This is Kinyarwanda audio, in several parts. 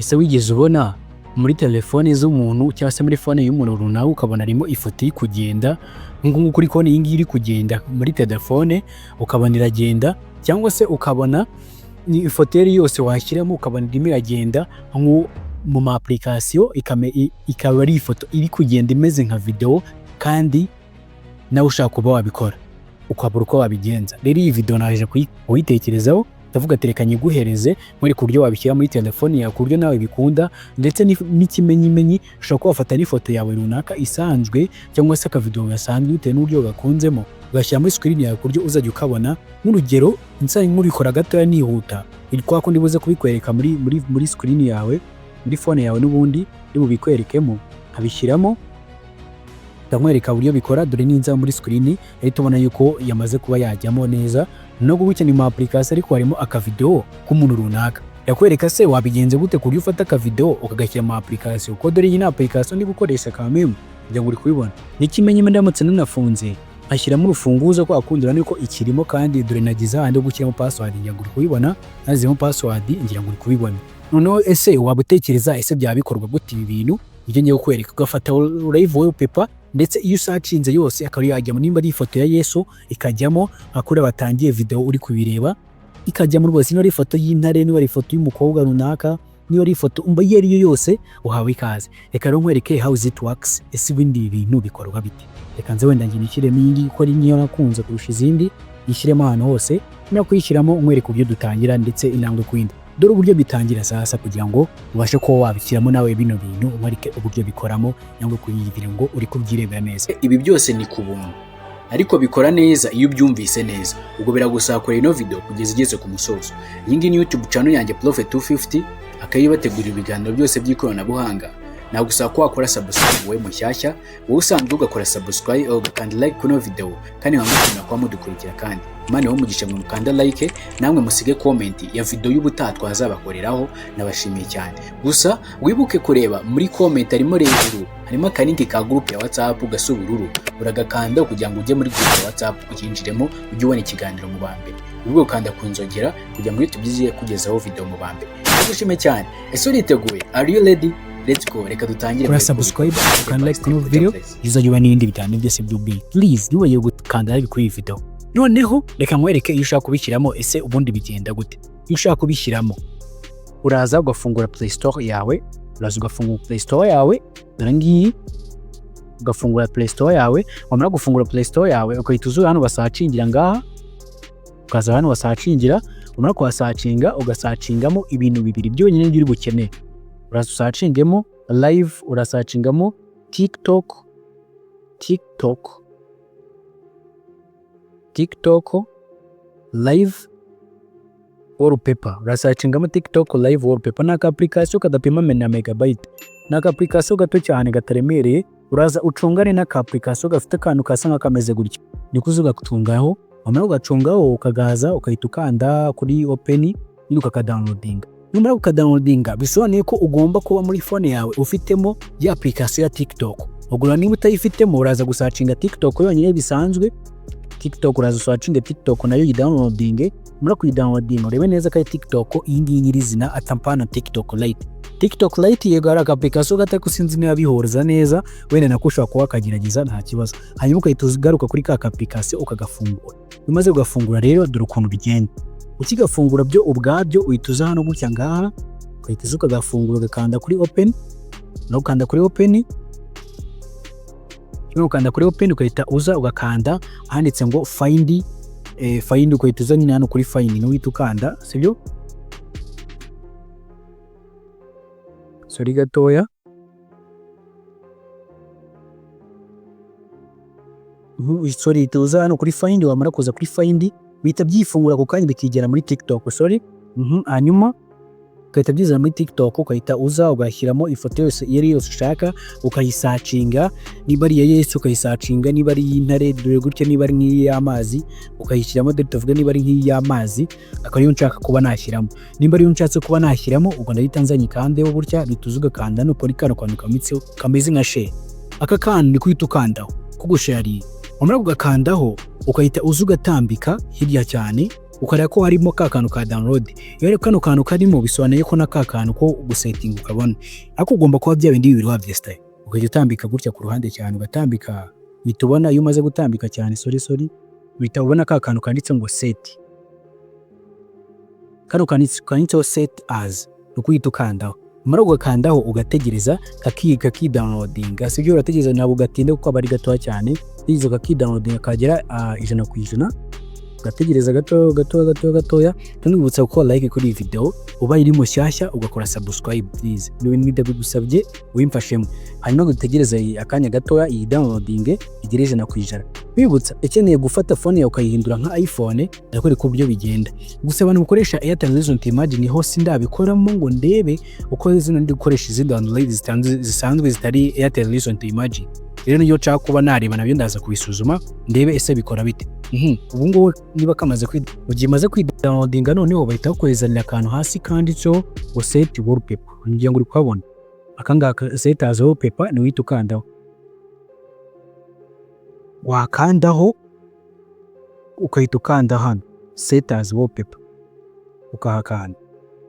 ese wigeze ubona muri telefone z'umuntu cyangwa se muri phone y'umuntu runaka ukabona arimo ifoto iri kugenda nk'uko kuri konti iyi ngiyi iri kugenda muri telefone ukabona iragenda, cyangwa se ukabona ni ifoto yose washyiramo ukabona irimo iragenda nko mu ma application ikaba ari ifoto iri kugenda imeze nka video, kandi nawe ushaka kuba wabikora ukabura uko wabigenza. Rero iyi video naje kuyitekerezaho ndavuga terekanye guhereze muri ku buryo wabishyira muri telefone yawe ku buryo nawe bikunda, ndetse n'ikimenyimenyi ushobora kuba wafata n'ifoto yawe runaka isanzwe cyangwa se akavideo gasanzwe bitewe n'uburyo gakunzemo ugashyira muri screen yawe ku buryo uzajya ukabona. Nk'urugero nsa nk'urikora gatoya nihuta kwa kundi buze kubikwereka muri screen yawe muri phone yawe, n'ubundi bikwerekemo abishyiramo ndamwereka uburyo bikora. Dore ninza muri screen ahita tubona yuko yamaze kuba yajyamo neza, no gukeneye mu application ariko harimo akavideo k'umuntu runaka. Yakwereka se wabigenze gute ku buryo ufata akavideo ukagashyira mu application, ko dore iyi ni application niba ukoresha kameme kugira ngo uri kubibona. N'ikimenyeme ndamutse nanafunze ashyiramo urufunguzo ko akundira niko ikirimo, kandi dore nagize ahandi ho gushyiramo password ngira ngo uri kubibona, nazemo password ngira ngo uri kubibona. Noneho ese wabutekereza ese byabikorwa gute ibi bintu ibyo ngiye kukwereka. Ugafata live wallpaper ndetse iyo usacinze yose akaba yajyamo, nimba ari ifoto ya Yesu ikajyamo akure batangiye video uri kubireba ikajyamo rwose. Niba ari ifoto y'intare, niba ari ifoto y'umukobwa runaka, niba ari ifoto umba yeriyo yose uhawe ikaze. Reka rero nkwereke how it works, ese ibindi bintu bikorwa bite. Reka nze wenda ngiye nishyiremo iyindi ko ari niyo nakunze kurusha izindi, nishyiremo ahantu hose no kuyishyiramo nkwereka uburyo dutangira ndetse intambwe kwindi. Dore uburyo bitangira sasa kugira ngo ubashe ko wabishyiramo nawe bino bintu umarike uburyo bikoramo cyangwa kuyigira ngo uri kubyirebera neza. Ibi byose ni ku buntu ariko bikora neza iyo ubyumvise neza. Ubwo biragusaba kora ino video kugeza igeze ku musozo. Iyi ngiyi ni YouTube channel yanjye Prophet 250, akayibategurira ibiganiro byose by'ikoranabuhanga. Nagusaba ko wakora subscribe wowe mushyashya, wowe usanzwe ugakora subscribe ugakanda like kuno video, kandi nkamukunda kwa mudukurikira. Kandi Imana umugisha mwe mukanda like, namwe musige comment ya video y'ubutaha twazabakoreraho. Nabashimiye cyane. Gusa wibuke kureba muri comment harimo hejuru harimo akalinki ka group ya WhatsApp gasa ubururu, uragakanda kugira ngo ujye muri group ya WhatsApp ukinjiremo ujye ubona ikiganiro mu bambere. Ubwo ukanda kunzogera kugira ngo tubiziye kugezaho video mu bambere. Nagushimiye cyane. Ese uriteguye? Are you ready? Let's go. Reka dutangire. Kora subscribe ukanda like kuri video izajya n'ibindi bitanu byose by'ubi. Please niba yo gukanda like kuri video. Noneho reka nkwereke iyo ushaka kubishyiramo ese ubundi bigenda gute. Iyo ushaka kubishyiramo uraza ugafungura Play Store yawe, ngiyi ugafungura Play Store yawe. Wamara gufungura Play Store yawe ukahita uza hano basacingira ngaha, ukaza hano basacingira. Wamara kuhasacinga ugasacingamo ibintu bibiri byonyine by'uri bukeneye. Urasacingemo live, urasacingamo TikTok live wallpaper. Urasacingamo TikTok live wallpaper. Naka application kadapima na megabyte, naka application gato cyane gataremereye. Uraza ucungane naka application gafite akantu kasanga kameze gutya, nikuzuga kutungaho. Wamara ugacungaho ukagaza ukahita ukanda kuri open iruka downloading. Numara ukadownloadinga bisobanuye ko ugomba kuba muri phone yawe ufitemo ya application ya TikTok. Ugura niba utayifitemo uraza gusacinga TikTok yonyine bisanzwe. TikTok uraza usacinga TikTok nayo yidownloadinge. Mura kuyidownloadinga urebe neza ko TikTok iyi ngiyi nyirizina atampana TikTok Lite. TikTok Lite yegara ka application gatako sinzi niba bihorza neza, wenda nakushaka kuba kagerageza nta kibazo. Hanyuma ukahita ugaruka kuri ka application ukagafungura. Umaze ugafungura rero dore ukuntu bigenda. Ukigafungura byo ubwabyo uhituza hano gutya ngaha, ukahita ukagafungura ugakanda kuri open, no ukanda kuri open. Ukanda kuri open ukahita uza ugakanda handitse ngo find, ukahita uza nyine hano kuri find no uhita ukanda, sibyo? Sorry gatoya. Sorry, tuza hano kuri find. Wamara kuza kuri find bita byifungura ku kanya bikigera muri TikTok. Sorry. Hanyuma ukahita byizana muri TikTok, ukahita uza ugashyiramo ifoto yose yari yose ushaka, ukayisacinga. Niba ari ya Yesu ukayisacinga, niba ari y'intare dore gutya, niba ari nk'iy'amazi ukayishyiramo. Dore tuvuga niba ari nk'iy'amazi akaba yo nshaka kuba nashyiramo. Niba ari yo nshatse kuba nashyiramo ubwo ndahita nzanye kandeho gutya, bituzuga kanda no kuri kano kantu kamitseho kameze nka share. Aka kantu ni kwita ukandaho kugushare. Wamara kugakandaho ukahita uza ugatambika hirya cyane ukareba ko harimo ka kantu ka download. Iyo rero kano kantu karimo bisobanuye ko na ka kantu ko gusetting ukabona, ariko ugomba kuba bya bindi bibiri wabyesitaye, ukajya utambika gutya ku ruhande cyane, ugatambika bitubona. Iyo umaze gutambika cyane uhita ubona ka kantu kanditse ngo set. Kano kanditseho set as, nukuhita ukandaho. Umara ugakandaho ugategereza kakidownloadinga. Sibyo urategereza ntabwo ugatinde kuko aba ari gatoya cyane. Utegereza kakidownloadinga kagera 100%. Ugategereza gatoya. Tunibutsa gukora like kuri iyi video, uba iri mushyashya ugakora subscribe please. Ni ibintu ndagusabye wimfashemo. Hanyuma ugategereza akanya gatoya iyi downloading igere 100%. Bibutsa ukeneye gufata phone yawe ukayihindura nka iPhone, ndakwereka uburyo bigenda. Gusa abantu bakoresha Airtel Recent Imagine hose ndabikoramo ngo ndebe uko zino ndi gukoresha izi download zisanzwe zitari Airtel Recent Imagine. Rero niyo nshaka kuba nareba nabyo ndaza kubisuzuma ndebe ese bikora bite. Ubu ngubu niba kamaze ugimaze kwidownloadinga, noneho bahita bakoherezanira akantu hasi kanditseho ngo set wallpaper. Ngiye ngo uri kubona akangaka set as wallpaper, ni uhita ukandaho. Wakandaho ukahita ukanda hano set as wallpaper, ukahakanda.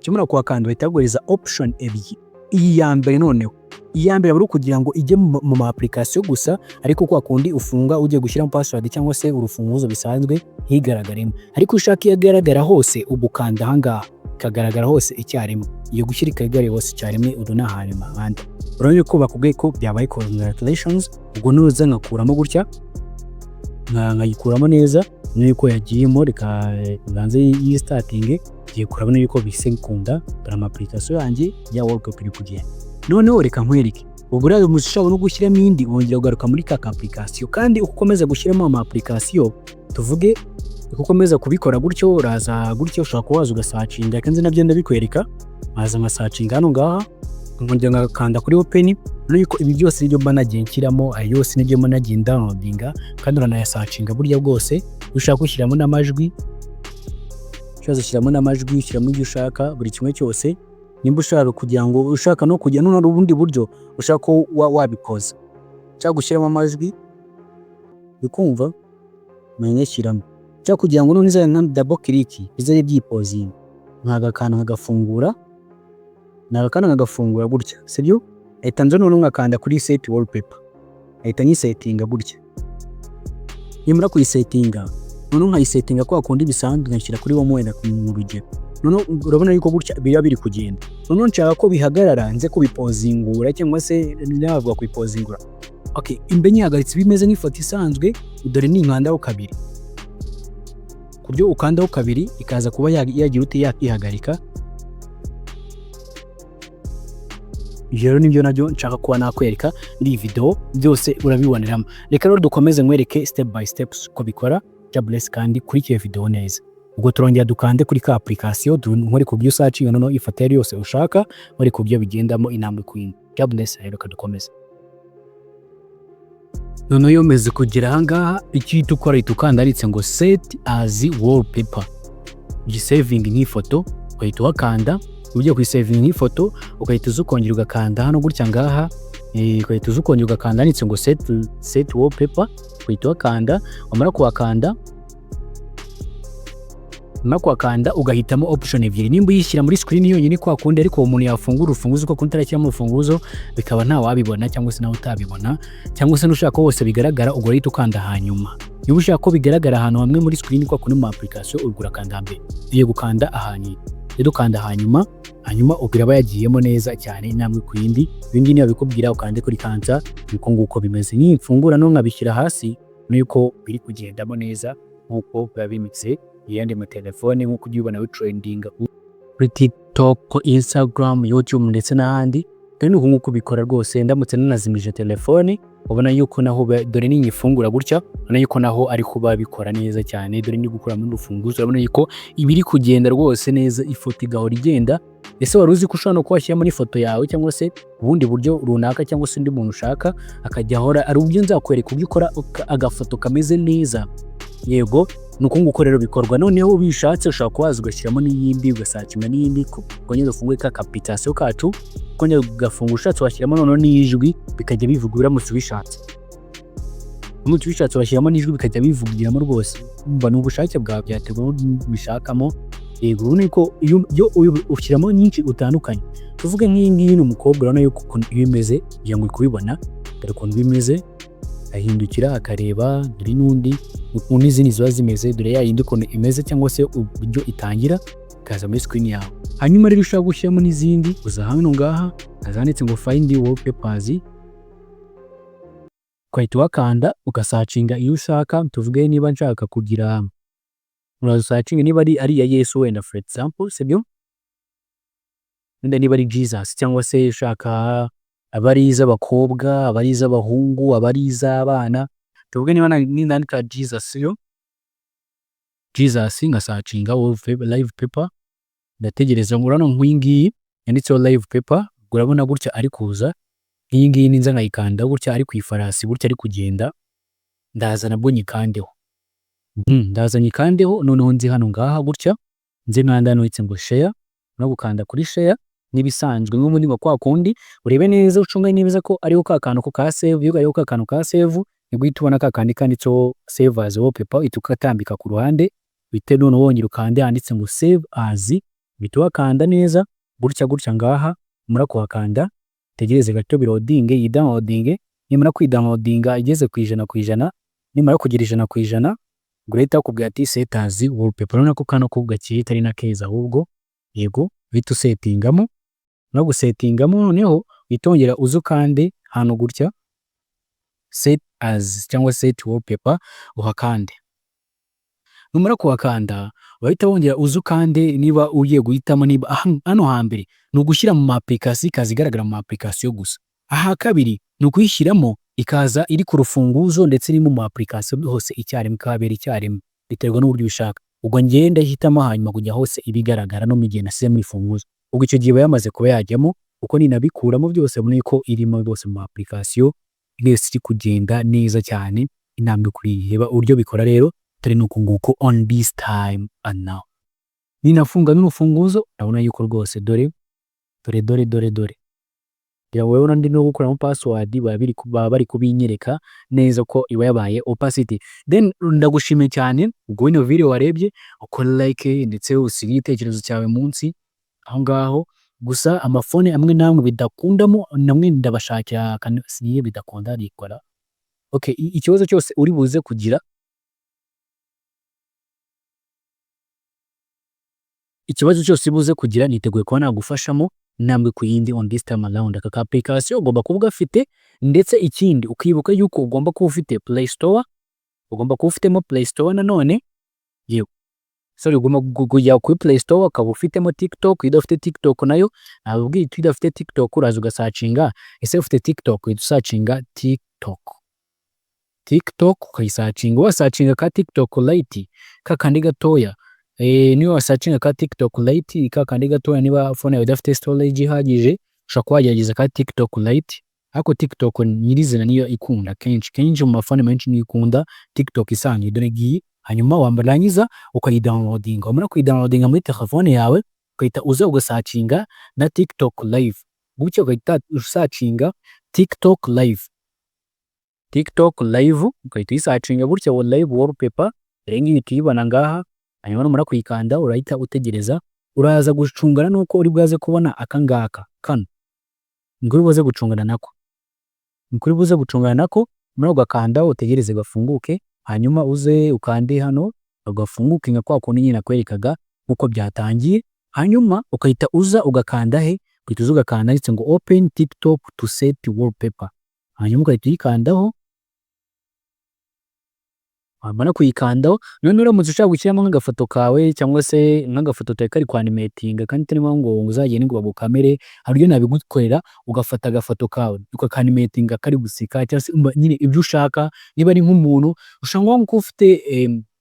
Kimura kuhakanda bahita baguhereza option ebyiri. Iyi ya mbere noneho, iyi ya mbere bari kugira ngo ijye mu ma application gusa, ariko kwa kundi ufunga ugiye gushyiramo password cyangwa se urufunguzo bisanzwe higaragaremo. Ariko ushaka iyagaragara hose ubukanda ahangaha kagaragara hose icyarimwe. Iyo gushyira ikagaragara hose icyarimwe udu na hanyuma ahandi. Urabona ko bakubwiye ko byabaye congratulations. Ubwo nuza ngakuramo gutya nkayikuramo neza, nuko yagiyemo reka banze iyi starting giye kurabona yuko bisekunda dore ama application yanjye ya Wallpaper iri kugenda. Noneho reka nkwereke ubwo rero mushobora no gushyiramo indi, wongera ugaruka muri ka application. Kandi ukomeza gushyiramo ama application, tuvuge ukomeza kubikora gutyo, uraza gutyo ushaka kubaza ugasacinga, kandi nabyo ndabikwereka. Maza nkasacinga hano ngaha, nkongera ngakanda kuri open. Nuko ibi byose nibyo managiye nshyiramo, ayo yose nibyo managiye downloadinga, kandi uranayasacinga burya bwose. Ushaka gushyiramo n'amajwi, ushyiramo ibyo ushaka, buri kimwe cyose. Nimba ushaka kugira ngo ushaka no kujya none ubundi buryo ushaka ko wabikoza, cyangwa gushyiramo amajwi bikumva menyeshyiramo, cyangwa kugira ngo none izana double click izari byipozinga, nkagakana nkagafungura, nkagafungura gutya, sibyo? Ahita nzo none nkakanda kuri set wallpaper, ahita nyisettinga gutya. Nimara kuyisettinga none nkayisettinga kwa kundi bisanzwe, ngashyira kuri wowe wenda mu rugero. None urabona yuko gutya biri kugenda. None nshaka ko bihagarara nze kubipozingura cyangwa se navuga kubipozingura. Okay, imbe nyihagaritse bimeze nk'ifoto isanzwe, dore ni nkandaho kabiri. Kubyo ukandaho kabiri ikaza kuba yagira ute yakihagarika. Rero nibyo nabyo nshaka kuba nakwereka muri video, byose urabiboneramo. Reka rero dukomeze nkwereke step by steps ko bikora. Jobless kandi kuri iyo video neza. Ubwo turongera dukande kuri ka application, nkore ku byo usacinga noneho ifoto yose ushaka, nkore ku byo bigendamo intambwe ku yindi. Jobless rero kadukomeza. Noneho iyo meze kugira ahangaha, icyo ukora ukanda aritse ngo set as wallpaper. Gisaving nk'ifoto, ukahita wakanda. Ugiye kuyisaving nk'ifoto, ukahita uzukongera ugakanda hano gutya ngaha, ukahita uzukongera ugakanda aritse ngo set wallpaper, ukahita wakanda. Wamara kuwakanda ugahitamo option ebyiri. Nimba uyishyira muri screen yonyine kwa kundi, ariko umuntu yafungura urufunguzo ko kundi tarakira mu rufunguzo bikaba nta wabibona cyangwa se nawe utabibona, cyangwa se nushaka wose bigaragara ubwo rito ukanda hanyuma. Niba ushaka ko bigaragara ahantu hamwe muri screen kwa kundi mu application ugura kanda mbere, ugiye gukanda ahantu rero ukanda hanyuma ubwira bayagiyemo neza cyane intambwe ku yindi. Ibindi niyo bikubwira ukande kuri kanta, niko nguko bimeze. Ni mfungura no nkabishyira hasi, nuko biri kugendamo neza nkuko biba bimeze yandi mu telefone, nkuko ujyubona bitrendinga kuri TikTok, Instagram, YouTube ndetse n'ahandi. Kandi nkuko bikora rwose. Ndamutse nanazimije telefone, ubona yuko naho dore ni nyifungura gutya, ubona yuko naho ari kuba bikora neza cyane. Dore ni gukora mu rufunguzo, urabona yuko ibiri kugenda rwose neza, ifoto igahora igenda. Ese wari uzi ko ushobora no kwashyira muri ifoto yawe cyangwa se ubundi buryo runaka cyangwa se undi muntu ushaka akajya ahora ari uburyo nzakwereka uburyo ukora agafoto kameze neza. Yego nuko nguko rero bikorwa. Noneho ubishatse ushaka kubaza ugashyiramo n'iyindi, ugasacinga n'iyindi, kongera ufungue ka application kacu, kongera ugafunga ushatse washyiramo noneho n'ijwi bikajya bivuga uramutse ubishatse. umuntu ubishatse bashyiramo n'ijwi bikajya bivugiramo rwose, umva ni ubushake bwawe, byaterwa n'ubishakamo. Yego niko iyo ushyiramo nyinshi utandukanye, tuvuge nk'iyi ngiyi ni umukobwa, urabona yuko ukuntu iyo imeze kugira ngo kubibona, dore ukuntu bimeze, ahindukira akareba, dore n'undi ukuntu n'izindi ziba zimeze, dore yayindi ukuntu imeze cyangwa se uburyo itangira ikaza muri screen yawe. Hanyuma rero ushaka gushyiramo n'izindi, uza hano ngaha hazanditse ngo find wallpapers, ukahita wakanda ugasacinga iyo ushaka. Tuvuge niba nshaka kugira, urasacinga niba ari iya Yesu wenda for example, sibyo, wenda niba ari Jesus, cyangwa se ushaka abari iz'abakobwa, abari iz'abahungu, abari iz'abana. Tuvuge niba nandika Jesus, yo Jesus ngasacinga live paper, ndategereza ngo urabona nk'iyi ngiyi yanditseho live paper, urabona gutya ari kuza. Iyi ngiyi ninza nkayikanda gutya ari ku ifarasi gutya ari kugenda, ndaza nabwo nyikandeho, ndaza nyikandeho. Noneho nzi hano ngaha gutya, nze nkanda hano hitse ngo share, no gukanda kuri share nibisanzwe nko muri kwa kundi. Urebe neza ucunga neza ko ariho ka kantu ko ka save, iyo ariho ka kantu ka save nibwo uhita ubona ka kandi kanditseho save as wallpaper, uhita ukatambika ku ruhande, bite none wongera ukande handitse ngo save as, uhita wakanda neza gutya gutya ngaha. Mura kuhakanda tegereze gato birodinge, yidownloadinge. Nimara kwidownloadinga igeze ku 100%, nimara kugira 100%, urahita akubwira ati set as wallpaper. Urabona ko kano kubwa kitari na keza, ahubwo yego bita usettingamo, no gusettingamo. Noneho itongera uzukande hano gutya set as cyangwa set wallpaper, uhakande. Numara kuhakanda bahita wongera uzukande niba ugiye guhitamo, niba hano hambere ni ugushyira mu application kazigaragara mu application gusa, aha kabiri ni ukuyishyiramo ikaza iri ku rufunguzo ndetse iri mu application hose icyarimwe, kabera icyarimwe, biterwa n'uburyo ushaka. Ubwo ngenda hitamo hanyuma kujya hose ibigaragara no migenda se mu ifunguzo. Ubwo icyo gihe yamaze kuba yajyamo, uko ninabikuramo byose muri ko irimo byose mu application byose iri kugenda neza cyane, intambwe kuri iheba. Uburyo bikora rero turi nuko nguko on this time and now. Ninafunga n'urufunguzo ndabona yuko rwose dore ya wewe ndi no gukuramo password baba bari kubinyereka neza ko iba yabaye opacity. Then ndagushimiye cyane ubwo ino video warebye, uko like ndetse usiga igitekerezo cyawe munsi aho ngaho. Gusa amafone amwe namwe bidakundamo, namwe ndabashakira kanisiye bidakunda rikora. Okay, ikibazo cyose uri buze kugira, ikibazo cyose buze kugira niteguye kuba nagufashamo nambwe ku yindi on this time around. Aka application ugomba kuba ugafite, ndetse ikindi ukibuka yuko ugomba kuba ufite Play Store, ugomba kuba ufitemo Play Store nanone. Yewe sorry, ugomba kujya kuri Play Store ukaba ufitemo TikTok. Iyo ufite TikTok nayo nabwiye tu idafite TikTok uraza ugasacinga, ese ufite TikTok usacinga TikTok ukayisacinga, wasacinga ka TikTok Lite kakandi gatoya. Niyo wasacinga ka TikTok Lite kakandi gatoya, niba phone yawe idafite storage ihagije ushaka kwagerageza ka TikTok Lite. Ariko TikTok nyirizina niyo ikunda kenshi mu mafone menshi niyo ikunda TikTok isanzwe, dore giyi. Hanyuma wambarangiza ukayidownloadinga, wamara kuyidownloadinga muri telefone yawe ukahita uza ugasacinga na TikTok live, gutyo ukahita usacinga TikTok live ukahita uyisacinga gutyo live wallpaper. Rengi tuyibona ngaha. Hanyuma numara kuyikanda urahita utegereza, uraza gucungana nuko uri bwaze kubona akangaka kano, nguri buze gucungana nako. Muri ugakanda utegereze gafunguke, hanyuma uze ukande hano agafunguke nka kwa kundi nyine nakwerekaga uko byatangiye. Hanyuma ukahita uza ugakanda uhita uza ugakanda ndetse ngo open TikTok to set wallpaper. Hanyuma ukahita uyikandaho. Wamara kuyikandaho, none uramutse ushaka gushyiramo nk'agafoto kawe cyangwa se nk'agafoto tawe kari kwa animating kandi turimo ngo uzagende ngo bagukamere, hari ibyo nabigukorera ugafata agafoto kawe ukakanimating kari gusika cyangwa se nyine ibyo ushaka. Niba ari nk'umuntu ushaka ngo ufite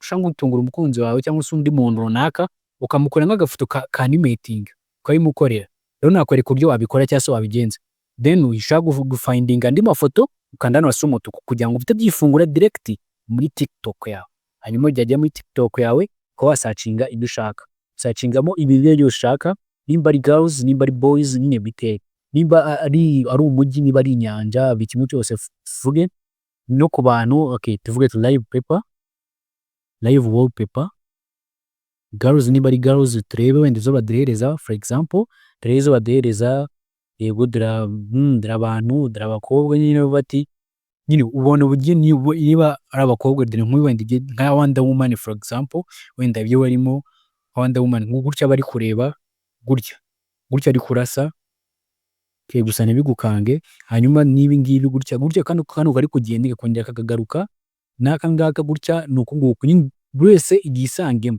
ushaka gutungura umukunzi wawe cyangwa se undi muntu runaka, ukamukora nk'agafoto ka animating ukayimukorera, rero nakwereka uburyo wabikora cyangwa se wabigenza. Then ushaka gufinding andi mafoto ukandana wasa umutuku kugira ngo ufite byifungura direct muri TikTok yawe. Hanyuma ujya muri TikTok yawe ko wasacinga ibyo ushaka, usacingamo ibyo byose ushaka, nimba ari girls, nimba ari boys, nyine bite, nimba ari umujyi, niba ari inyanja, bikimwe cyose fuge no ku bantu. Okay, tuvuge tu live wallpaper girls, niba ari girls turebe wenda izo baduhereza, for example turebe izo baduhereza. Yego dore abantu, dore abakobwa nyine bati nyine ubona uburyo niba ari abakobwa dore nk'uyu wenda nka Wonder Woman for example, wenda ibyo barimo Wonder Woman gutya bari kureba gutya ari kurasa gusa ntibigukange. Hanyuma n'ibi ngibi gutya kano kari kugenda kakongera kakagaruka n'aka ngaka gutya, ni uku nguku buri wese igiye isangemo.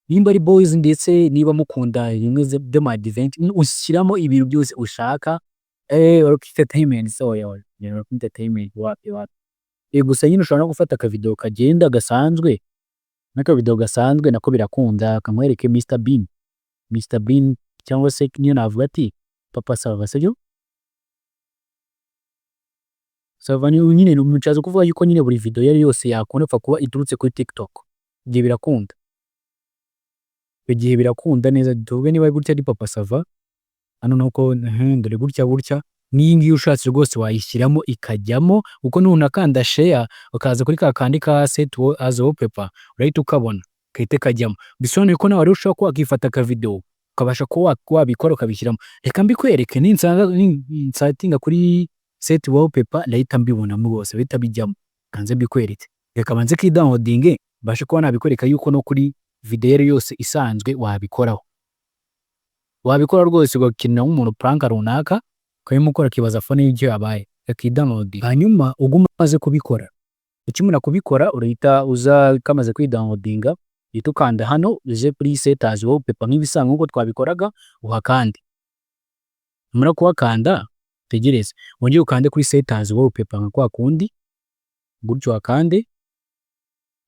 Nimba ari boys ndetse niba mukunda bimwe by'amadiventi ushyiramo ibintu byose ushaka. Entertainment entertainment wapi. Gusa nyine ushobora no gufata akavideo kagenda gasanzwe, n'akavideo gasanzwe nako birakunda, kamwereke Mr Bean cyangwa se niyo navuga ati papa sava sibyo sava. Nyine mucaza kuvuga yuko nyine buri video yari yose yakunda upfa kuba iturutse kuri TikTok. Igihe birakunda, igihe birakunda neza. Tuvuge niba gutya ari papa sava, hano nuko dore gutya n'iyi ngiyi ushatse rwose wayishyiramo ikajyamo, kuko nunakanda share ukaza kuri ka kandi ka set as wallpaper urahita ukabona kahite kajyamo. Bisobanuye ko nawe wari ushobora kuba wakifata akavideo ukabasha kuba wabikora ukabishyiramo. Reka mbikwereke ninsatinga kuri set wallpaper ndahita mbibonamo rwose, bahita bijyamo. Kanze mbikwereke, reka banze kidownloading bashe kuba nabikwereka yuko no kuri video yose isanzwe wabikora rwose, ugakinira nk'umuntu prank runaka ukabimukora akibaza phone y'icyo yabaye, akidownload. Hanyuma uguma maze kubikora, ukimara kubikora urahita uza kamaze kwidownloadinga, uhita ukanda hano uje kuri set as wallpaper nk'ibisanzwe nk'uko twabikoraga, uhakande. Numara kuhakanda tegereze wongeye ukande kuri set as wallpaper nka kwa kundi gutyo hakande.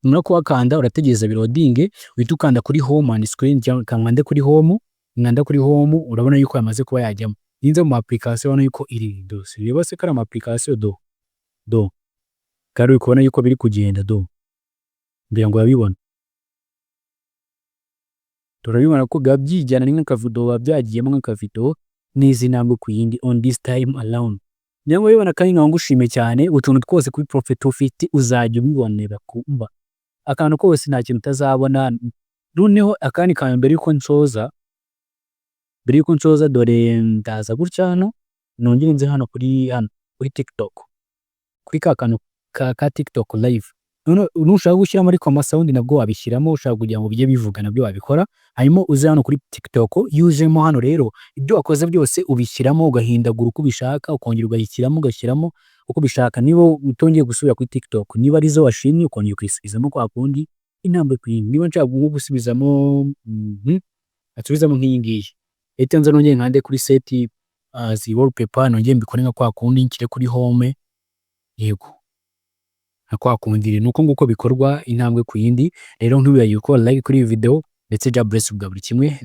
Numara kuhakanda urategereza birodinge, uhita ukanda kuri home and screen cyangwa kangande kuri home. Nganda kuri home urabona yuko yamaze kuba yajyamo. Ninze mu application ubona yuko iri dose reba se kara application do kari uri kubona yuko biri kugenda mbere ngo yabibona. Turabibona ko gabyijyana n'akavideo babyagiyemo nk'akavideo n'izi ntabwo ku yindi on this time alone. Nyango bibona kandi nkangushime cyane, utuntu twose kuri Prophet ufite uzajya ubibonera kumva akantu kose nta kintu utazabona. Noneho akandi kantu mbere yuko nsoza dore ndaza gutya hano nongere nze hano kuri TikTok, kuri ka kantu ka TikTok live. None nushaka gushyira muri koma sound nabwo wabishyiramo, ushaka kugira ngo bijye bivuga nabyo wabikora. Hanyuma uze hano kuri TikTok, yujemo hano rero ibyo wakoze byose ubishyiramo, ugahindagura uko ubishaka, ukongera ugashyiramo uko ubishaka. Niba utongeye gusubira kuri TikTok, niba arizo washimye ukongera ukisubizamo kwa kundi intambwe ku yindi. Niba nshaka gusubizamo asubizamo nk'iyi ngiyi, leta nza nongeye nkande kuri set as wallpaper, nongeye mbikore nka kwa kundi nkire kuri home. Yego nka kwa kundi nuko nguko bikorwa intambwe ku yindi. Rero ntubibagirwe gukora like kuri iyi video ndetse ja bless bwa buri kimwe.